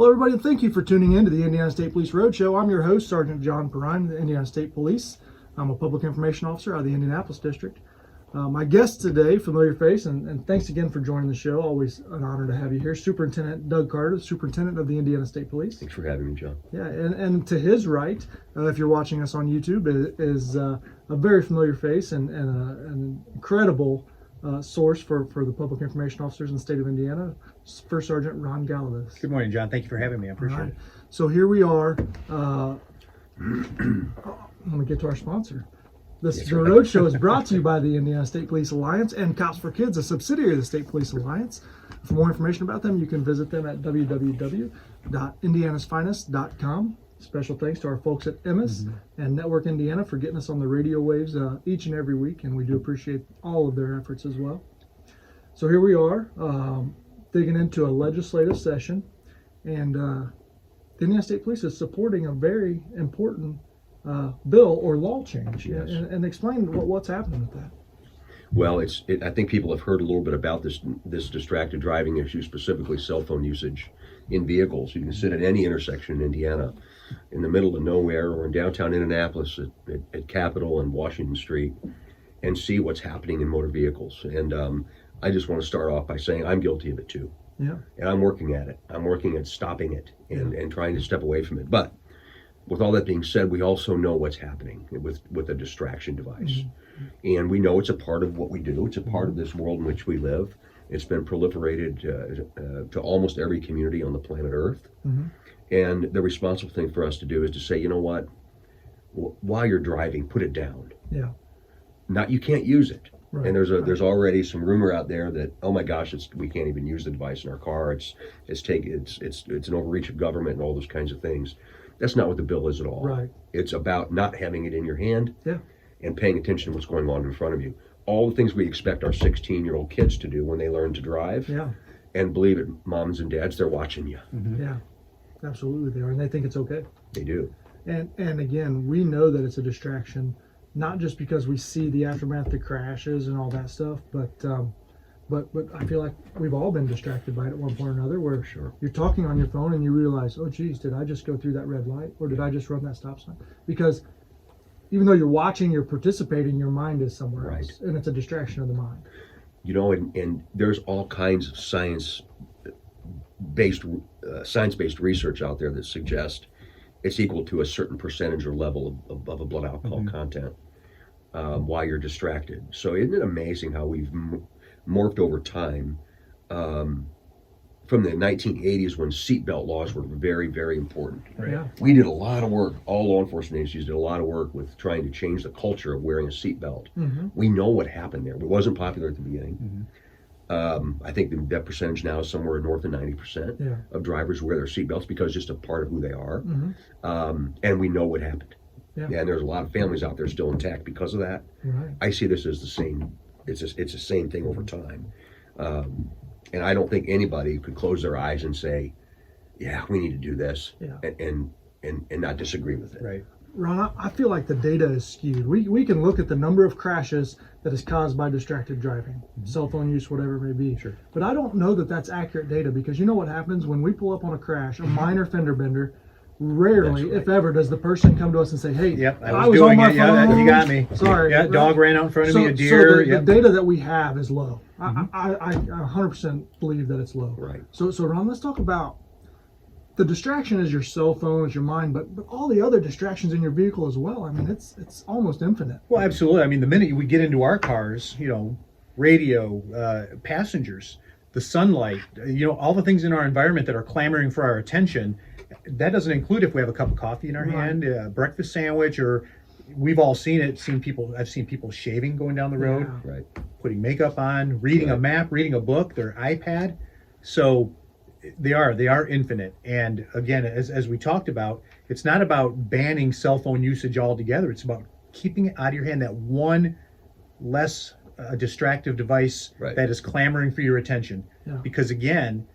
Hello, everybody, and thank you for tuning in to the Indiana State Police Roadshow. I'm your host, Sergeant John Perrine, of the Indiana State Police. I'm a public information officer out of the Indianapolis District. My guest today, familiar face, and thanks again for joining the show. Always an honor to have you here, Superintendent Doug Carter, Superintendent of the Indiana State Police. Thanks for having me, John. Yeah, and to his right, if you're watching us on YouTube, is a very familiar face and an incredible source for the public information officers in the state of Indiana, First Sergeant Ron Galavis. Good morning, John. Thank you for having me. I appreciate it. So here we are. Let me get to our sponsor. The Roadshow is brought to you by the Indiana State Police Alliance and Cops for Kids, a subsidiary of the State Police Alliance. For more information about them, you can visit them at www.indianasfinest.com. Special thanks to our folks at Emmis and Network Indiana for getting us on the radio waves each and every week, and we do appreciate all of their efforts as well. So here we are, digging into a legislative session, and the Indiana State Police is supporting a very important bill or law change. Yes. And explain what's happening with that. Well, I think people have heard a little bit about this distracted driving issue, specifically cell phone usage in vehicles. You can sit at any intersection in Indiana, in the middle of nowhere, or in downtown Indianapolis at Capitol and Washington Street, and see what's happening in motor vehicles. And I just want to start off by saying I'm guilty of it too. Yeah. And I'm working at it. I'm working at stopping it and trying to step away from it. But with all that being said, we also know what's happening with a distraction device. And we know it's a part of what we do. It's a part of this world in which we live. It's been proliferated to almost every community on the planet Earth. And the responsible thing for us to do is to say, you know what, while you're driving, put it down. Yeah. You can't use it. Right. And there's already some rumor out there that, oh my gosh, we can't even use the device in our car. It's an overreach of government and all those kinds of things. That's not what the bill is at all. Right. It's about not having it in your hand and paying attention to what's going on in front of you. All the things we expect our 16-year-old kids to do when they learn to drive. Yeah. And believe it, moms and dads, they're watching you. Yeah, absolutely they are, and they think it's okay. They do. And again, we know that it's a distraction, not just because we see the aftermath, the crashes and all that stuff, but I feel like we've all been distracted by it at one point or another, where you're talking on your phone and you realize, oh geez, did I just go through that red light, or did I just run that stop sign? Because even though you're watching, you're participating, your mind is somewhere else, and it's a distraction of the mind. You know, and there's all kinds of science-based research out there that suggest it's equal to a certain percentage or level of a blood alcohol content while you're distracted. So isn't it amazing how we've morphed over time from the 1980s, when seatbelt laws were very, very important. Right. Yeah. We did a lot of work, all law enforcement agencies did a lot of work with trying to change the culture of wearing a seatbelt. We know what happened there. It wasn't popular at the beginning. I think that percentage now is somewhere north of 90% of drivers wear their seatbelts because it's just a part of who they are. And we know what happened. Yeah, and there's a lot of families out there still intact because of that. Right. I see this as the same. It's the same thing over time. And I don't think anybody could close their eyes and say, yeah, we need to do this and not disagree with it. Right. Ron, I feel like the data is skewed. We can look at the number of crashes that is caused by distracted driving, cell phone use, whatever it may be. Sure. But I don't know that that's accurate data, because you know what happens when we pull up on a crash, a minor fender bender. Rarely, if ever, does the person come to us and say, hey, I was on my phone. You got me. Sorry. Yeah, dog ran out in front of me, a deer. So the data that we have is low. I 100% believe that it's low. Right. So Ron, let's talk about the distraction is your cell phone, is your mind, but all the other distractions in your vehicle as well. I mean, it's almost infinite. Well, absolutely. I mean, the minute we get into our cars, radio, passengers, the sunlight, all the things in our environment that are clamoring for our attention. That doesn't include if we have a cup of coffee in our hand, a breakfast sandwich, or we've all seen it. I've seen people shaving going down the road, putting makeup on, reading a map, reading a book, their iPad. So they are infinite. And again, as we talked about, it's not about banning cell phone usage altogether. It's about keeping it out of your hand, that one less distractive device that is clamoring for your attention. Yeah. Because again,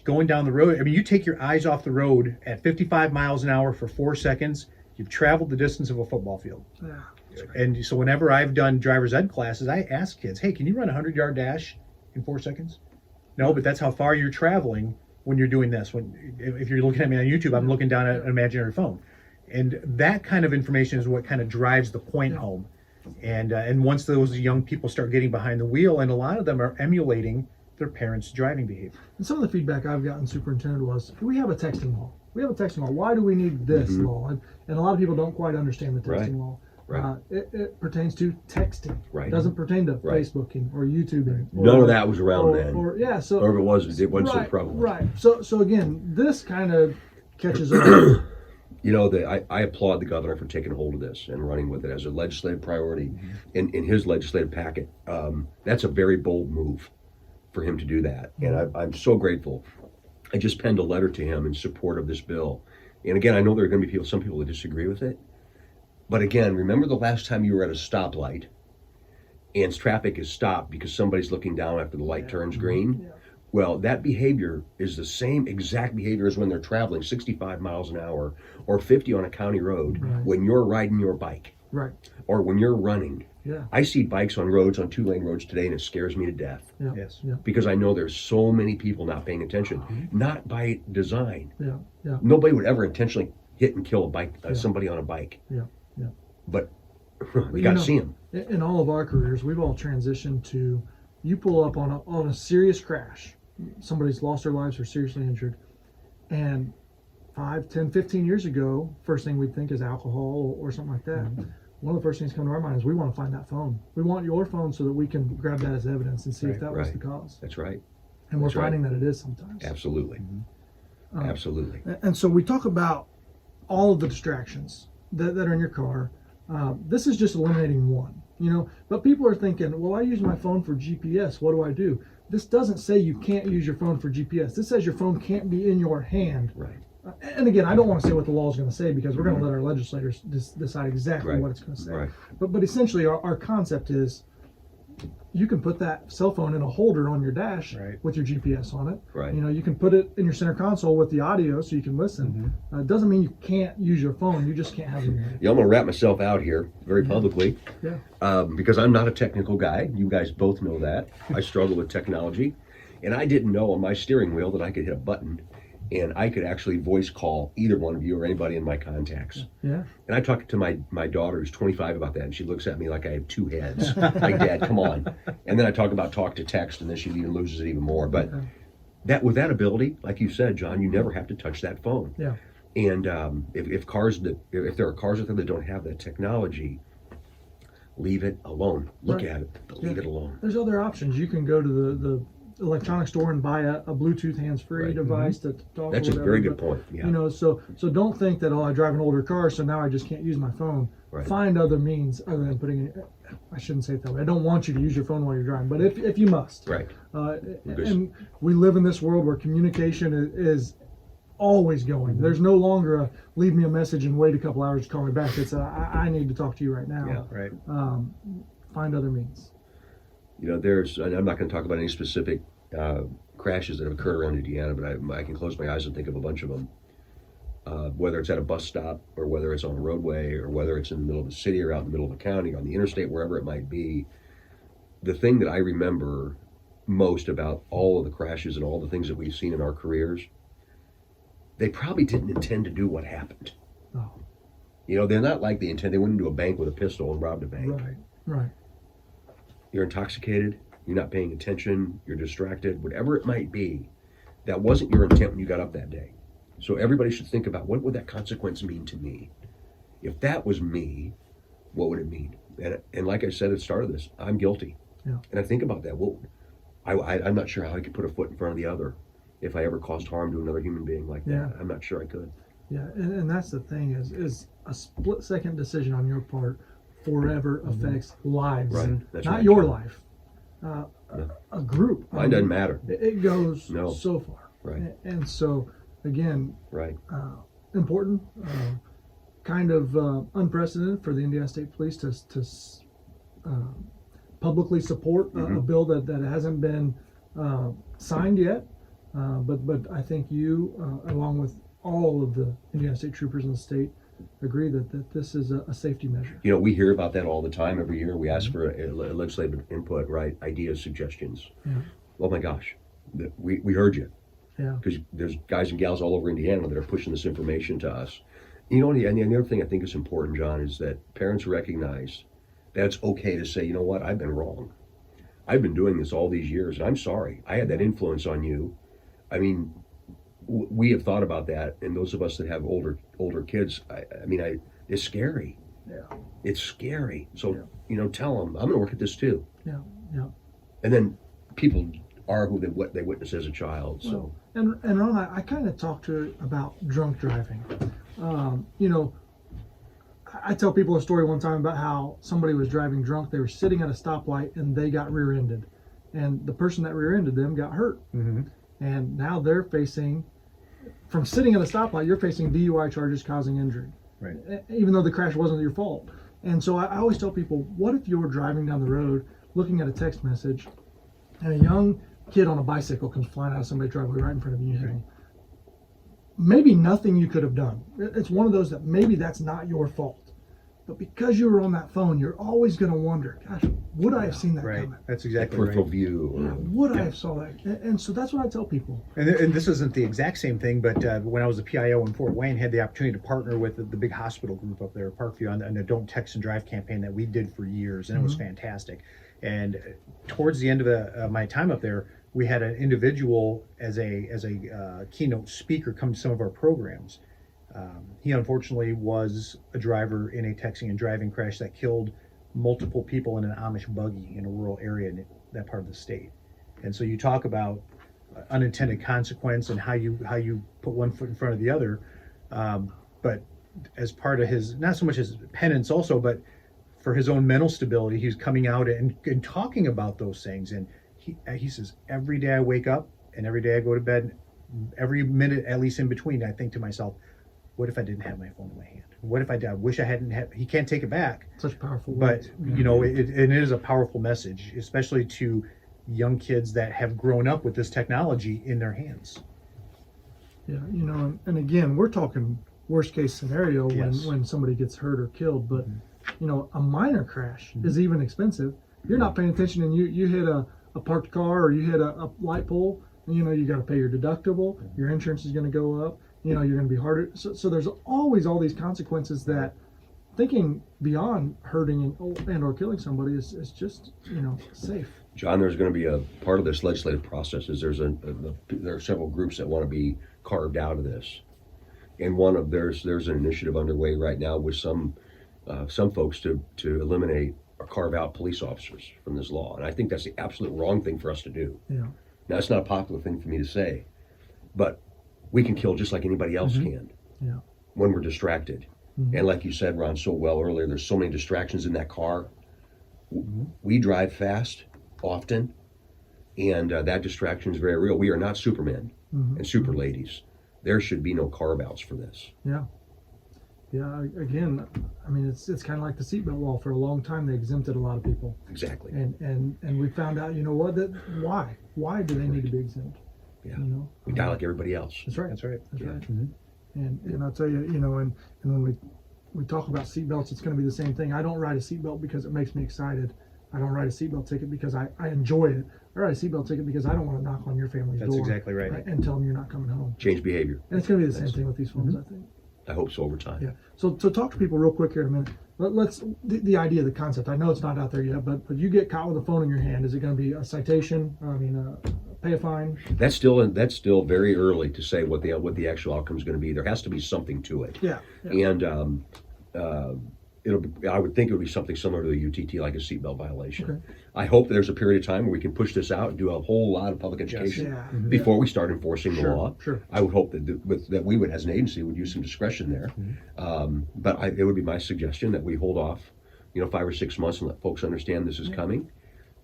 going down the road, I mean, you take your eyes off the road at 55 miles an hour for 4 seconds, you've traveled the distance of a football field. Yeah. And so whenever I've done driver's ed classes, I ask kids, hey, can you run a 100-yard dash in 4 seconds? No, but that's how far you're traveling when you're doing this. If you're looking at me on YouTube, I'm looking down at an imaginary phone, and that kind of information is what kind of drives the point home. And once those young people start getting behind the wheel, and a lot of them are emulating their parents' driving behavior. And some of the feedback I've gotten, Superintendent, was we have a texting law. We have a texting law. Why do we need this law? And a lot of people don't quite understand the texting law. Right. It pertains to texting. Right. It doesn't pertain to Facebooking or YouTubing. None of that was around then. Or if it was, it wasn't so prevalent. Right. So again, this kind of catches up. You know, I applaud the governor for taking hold of this and running with it as a legislative priority in his legislative packet. That's a very bold move for him to do that. And I'm so grateful. I just penned a letter to him in support of this bill. And again, I know there are going to be some people that disagree with it. But again, remember the last time you were at a stoplight and traffic is stopped because somebody's looking down after the light turns green? Yeah. Well, that behavior is the same exact behavior as when they're traveling 65 miles an hour or 50 on a county road when you're riding your bike. Right. Or when you're running. Yeah. I see bikes on roads, on 2-lane roads today, and it scares me to death. Yeah. Yes. Yeah. Because I know there's so many people not paying attention, not by design. Yeah. Yeah. Nobody would ever intentionally hit and kill a bike, somebody on a bike. Yeah. Yeah. But you got to see them. In all of our careers, we've all transitioned to, you pull up on a serious crash, somebody's lost their lives or seriously injured, and 5, 10, 15 years ago, first thing we'd think is alcohol or something like that. One of the first things that come to our mind is we want to find that phone. We want your phone so that we can grab that as evidence and see if that was the cause. That's right. And we're finding that it is sometimes. Absolutely. Absolutely. And so we talk about all of the distractions that are in your car. This is just eliminating one, but people are thinking, well, I use my phone for GPS. What do I do? This doesn't say you can't use your phone for GPS. This says your phone can't be in your hand. Right. And again, I don't want to say what the law is going to say because we're going to let our legislators decide exactly what it's going to say. Right. But essentially, our concept is you can put that cell phone in a holder on your dash with your GPS on it. Right. You can put it in your center console with the audio so you can listen. It doesn't mean you can't use your phone. You just can't have it in your hand. Yeah, I'm going to wrap myself out here very publicly. Yeah. Because I'm not a technical guy. You guys both know that. I struggle with technology. And I didn't know on my steering wheel that I could hit a button and I could actually voice call either one of you or anybody in my contacts. Yeah. And I talked to my daughter who's 25 about that, and she looks at me like I have two heads. Like, Dad, come on. And then I talk about talk to text, and then she even loses it even more. But that with that ability, like you said, John, you never have to touch that phone. Yeah. And if there are cars out there that don't have that technology, leave it alone. Look at it, but leave it alone. There's other options. You can go to the electronic store and buy a Bluetooth hands-free device to talk. That's a very good point. Yeah. So don't think that I drive an older car, so now I just can't use my phone. Right. Find other means other than putting it. I shouldn't say it that way. I don't want you to use your phone while you're driving, but if you must. Right. And we live in this world where communication is always going. There's no longer a leave me a message and wait a couple hours to call me back. It's I need to talk to you right now. Yeah. Right. Find other means. There's, and I'm not going to talk about any specific crashes that have occurred around Indiana, but I can close my eyes and think of a bunch of them. Whether it's at a bus stop or whether it's on a roadway or whether it's in the middle of the city or out in the middle of the county, on the interstate, wherever it might be, the thing that I remember most about all of the crashes and all the things that we've seen in our careers, they probably didn't intend to do what happened. Oh. They're not like they intend. They went into a bank with a pistol and robbed a bank. Right. You're intoxicated, you're not paying attention, you're distracted, whatever it might be, that wasn't your intent when you got up that day. So everybody should think about, what would that consequence mean to me? If that was me, what would it mean? And like I said at the start of this, I'm guilty. Yeah. And I think about that. I'm not sure how I could put a foot in front of the other if I ever caused harm to another human being like that. Yeah. I'm not sure I could. Yeah, and that's the thing is a split-second decision on your part forever affects lives. Right. That's not right, your John. life. A group. Mine doesn't matter. It goes No. so far. Right. And so, again, Right. important, kind of unprecedented for the Indiana State Police to publicly support a bill that hasn't been signed yet. But I think you, along with all of the Indiana State troopers in the state, agree that this is a safety measure. We hear about that all the time. Every year we ask for legislative input, right? Ideas, suggestions. Yeah. Oh my gosh, we heard you. Yeah. Because there's guys and gals all over Indiana that are pushing this information to us. You know, and the other thing I think is important, John, is that parents recognize that it's okay to say, you know what, I've been wrong. I've been doing this all these years, and I'm sorry. I had that influence on you. I mean, we have thought about that, and those of us that have older kids, it's scary. Yeah. It's scary. So, Yeah. you know, tell them, I'm going to work at this too. Yeah. Yeah. And then people are who they witness as a child. So, and Ron, I kind of talked to her about drunk driving. You know, I tell people a story one time about how somebody was driving drunk. They were sitting at a stoplight and they got rear-ended, and the person that rear-ended them got hurt. Mm-hmm. And now they're facing, from sitting at a stoplight, you're facing DUI charges causing injury, Right. even though the crash wasn't your fault. And so I always tell people, what if you're driving down the road, looking at a text message, and a young kid on a bicycle comes flying out of somebody's driveway right in front of you, hit him. Maybe nothing you could have done. It's one of those that maybe that's not your fault. But because you were on that phone, you're always going to wonder, gosh, would I have seen that Right. coming? That's exactly peripheral right. view. Yeah, would I have saw that? And so that's what I tell people. And this isn't the exact same thing, but when I was a PIO in Fort Wayne, had the opportunity to partner with the big hospital group up there at Parkview on the Don't Text and Drive campaign that we did for years, and it was fantastic. And towards the end of my time up there, we had an individual as a keynote speaker come to some of our programs. He unfortunately was a driver in a texting and driving crash that killed multiple people in an Amish buggy in a rural area in that part of the state. And so you talk about unintended consequence and how you put one foot in front of the other. But as part of his, not so much his penance also, but for his own mental stability, he's coming out and talking about those things. And he says, every day I wake up and every day I go to bed, every minute, at least in between, I think to myself, what if I didn't have my phone in my hand? What if I did? I wish I hadn't had, he can't take it back. Such powerful But, words. you know, it is a powerful message, especially to young kids that have grown up with this technology in their hands. Yeah, you know, and again, we're talking worst case scenario Yes. when somebody gets hurt or killed, but you know, a minor crash is even expensive. You're not paying attention and you hit a parked car or you hit a light pole, and you know, you got to pay your deductible, your insurance is going to go up, you know, you're going to be harder. So there's always all these consequences that thinking beyond hurting and or killing somebody is just, you know, safe. John, there's going to be a part of this legislative process is there are several groups that want to be carved out of this, and one of there's an initiative underway right now with some folks to eliminate or carve out police officers from this law, and I think that's the absolute wrong thing for us to do. Yeah. Now, it's not a popular thing for me to say, but we can kill just like anybody else can Yeah. when we're distracted. And like you said, Ron, so well earlier, there's so many distractions in that car. We drive fast often, and that distraction is very real. We are not supermen and super ladies. There should be no carve-outs for this. Yeah. Yeah, again, I mean, it's kind of like the seatbelt law. For a long time, they exempted a lot of people. Exactly. And we found out, you know what, that why do they need to be exempt? Yeah. You know, We die like everybody else. that's right. That's right. That's Yeah. right. Mhm. And I'll tell you, you know, and when we talk about seatbelts, it's going to be the same thing. I don't ride a seatbelt because it makes me excited. I don't ride a seatbelt ticket because I enjoy it. I ride a seatbelt ticket because I don't want to knock on your family's That's door. exactly right. And tell them you're not coming home. Change behavior. And it's going to be the same thing with these phones, I think. I hope so over time. Yeah. So talk to people real quick here in a minute. Let's the idea, the concept. I know it's not out there yet, but you get caught with a phone in your hand. Is it going to be a citation? I mean, pay a fine? That's still very early to say what the actual outcome is going to be. There has to be something to it. Yeah. And I would think it would be something similar to a UTT, like a seatbelt violation. Okay. I hope there's a period of time where we can push this out and do a whole lot of public education Yeah. before we start enforcing the law. Sure. I would hope that we would, as an agency, would use some discretion there. But it would be my suggestion that we hold off, 5 or 6 months and let folks understand this is coming,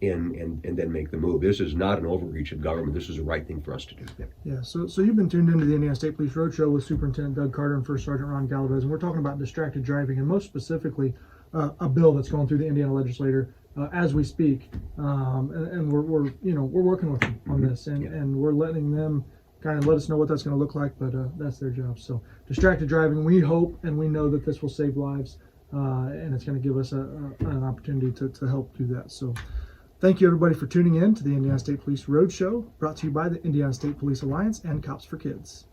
and then make the move. This is not an overreach of government. This is the right thing for us to do. Yeah, so you've been tuned into the Indiana State Police Roadshow with Superintendent Doug Carter and First Sergeant Ron Galvez, and we're talking about distracted driving, and most specifically, a bill that's going through the Indiana legislature as we speak, and we're working with them on this, and we're letting them kind of let us know what that's going to look like, but that's their job. So distracted driving, we hope and we know that this will save lives, and it's going to give us an opportunity to help do that. So. Thank you, everybody, for tuning in to the Indiana State Police Roadshow, brought to you by the Indiana State Police Alliance and Cops for Kids.